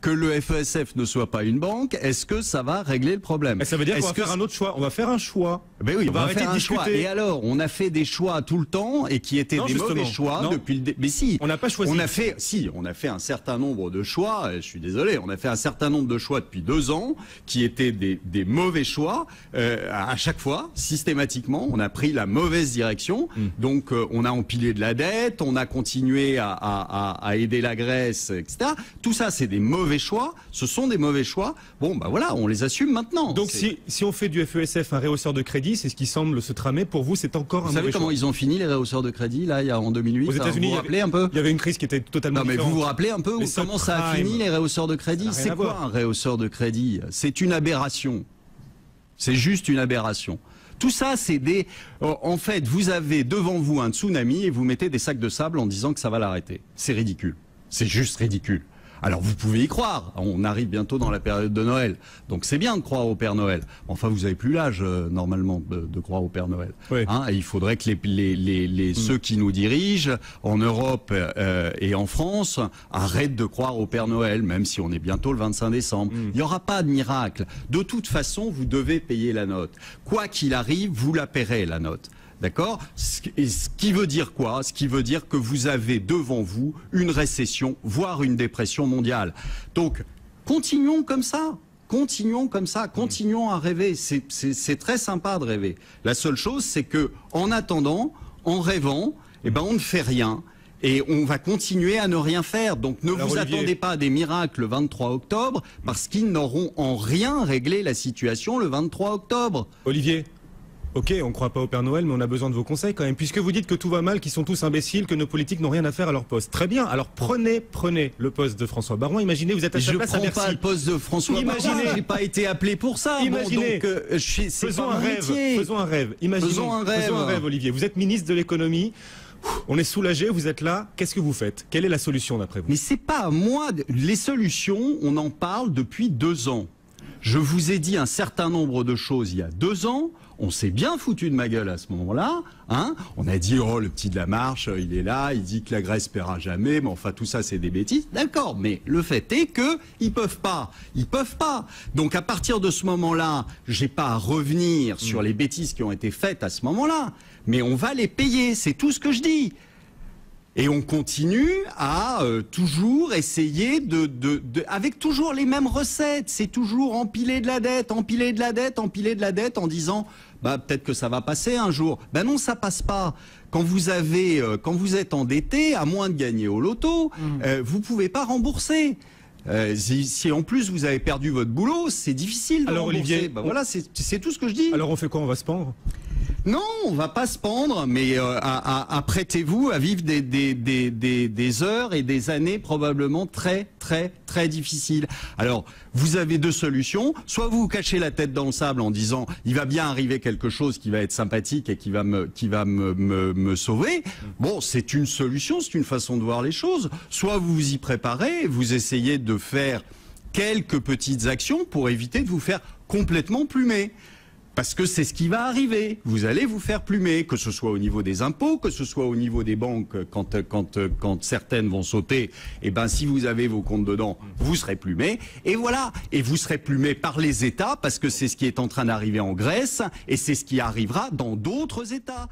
que le FESF ne soit pas une banque, est-ce que ça va régler le problème? Ça veut dire qu'on va faire un autre choix. On va faire un choix. Ben oui, on va faire un discuter. choix. Et alors, on a fait des choix tout le temps et qui étaient des mauvais choix depuis le début. Mais si, on n'a pas choisi. On a fait un certain nombre de choix. Je suis désolé, on a fait un certain nombre de choix depuis 2 ans qui étaient des mauvais choix. À chaque fois, systématiquement, on a pris la mauvaise direction. Donc, on a empilé de la dette, on a continué à aider la Grèce, etc. Tout ça, c'est des mauvais choix. Ce sont des mauvais choix. Bon, ben voilà, on les assume maintenant. Donc, si on fait du FESF un réhausseur de crédit, c'est ce qui semble se tramer. Pour vous, c'est encore un mauvais choix. Vous savez comment ils ont fini les réhausseurs de crédit là, en 2008? Aux États-Unis, vous vous rappelez un peu? Il y avait une crise qui était totalement différente. Mais vous vous rappelez un peu comment ça a fini les réhausseurs de crédit? C'est quoi un réhausseur de crédit? C'est une aberration. C'est juste une aberration. Tout ça, c'est des... En fait, vous avez devant vous un tsunami et vous mettez des sacs de sable en disant que ça va l'arrêter. C'est ridicule. C'est juste ridicule. Alors vous pouvez y croire, on arrive bientôt dans la période de Noël, donc c'est bien de croire au Père Noël. Enfin, vous avez plus l'âge normalement de croire au Père Noël. Oui. Et il faudrait que ceux qui nous dirigent en Europe et en France arrêtent de croire au Père Noël, même si on est bientôt le 25 décembre. Il n'y aura pas de miracle. De toute façon, vous devez payer la note. Quoi qu'il arrive, vous la paierez, la note. D'accord? Ce qui veut dire quoi? Ce qui veut dire que vous avez devant vous une récession, voire une dépression mondiale. Donc, continuons comme ça. Continuons comme ça. Continuons à rêver. C'est très sympa de rêver. La seule chose, c'est que, en attendant, en rêvant, on ne fait rien. Et on va continuer à ne rien faire. Donc ne vous attendez pas à des miracles le 23 octobre, parce qu'ils n'auront en rien réglé la situation le 23 octobre. Olivier, ok, on ne croit pas au Père Noël, mais on a besoin de vos conseils quand même. Puisque vous dites que tout va mal, qu'ils sont tous imbéciles, que nos politiques n'ont rien à faire à leur poste. Très bien, alors prenez le poste de François Baroin. Imaginez, vous êtes à sa place à Bercy. Je ne prends pas le poste de François Baroin, je n'ai pas été appelé pour ça. Imaginez, faisons un rêve. Faisons un rêve. Imaginez, faisons un rêve, Olivier. Vous êtes ministre de l'économie. On est soulagé, vous êtes là. Qu'est-ce que vous faites? Quelle est la solution d'après vous? Mais c'est pas à moi. Les solutions, on en parle depuis 2 ans. Je vous ai dit un certain nombre de choses il y a 2 ans. On s'est bien foutu de ma gueule à ce moment-là. On a dit, oh, le petit de la Marche, il est là, il dit que la Grèce paiera jamais, mais enfin, tout ça, c'est des bêtises. D'accord, mais le fait est que ils peuvent pas. Ils peuvent pas. Donc, à partir de ce moment-là, j'ai pas à revenir sur les bêtises qui ont été faites à ce moment-là. Mais on va les payer. C'est tout ce que je dis. Et on continue à toujours essayer avec toujours les mêmes recettes. C'est toujours empiler de la dette, empiler de la dette, empiler de la dette en disant peut-être que ça va passer un jour. Non, ça passe pas. Quand vous êtes endetté, à moins de gagner au loto, vous pouvez pas rembourser. Si en plus vous avez perdu votre boulot, c'est difficile de rembourser. Olivier, voilà, c'est tout ce que je dis. Alors on fait quoi? On va se pendre? Non, on va pas se pendre, mais apprêtez-vous à vivre des heures et des années probablement très difficiles. Alors, vous avez 2 solutions. Soit vous vous cachez la tête dans le sable en disant il va bien arriver quelque chose qui va être sympathique et qui va me sauver. Bon, c'est une solution, c'est une façon de voir les choses. Soit vous vous y préparez, vous essayez de faire quelques petites actions pour éviter de vous faire complètement plumer. Parce que c'est ce qui va arriver. Vous allez vous faire plumer, que ce soit au niveau des impôts, que ce soit au niveau des banques, quand certaines vont sauter, si vous avez vos comptes dedans, vous serez plumé. Et voilà. Et vous serez plumé par les États, parce que c'est ce qui est en train d'arriver en Grèce, et c'est ce qui arrivera dans d'autres États.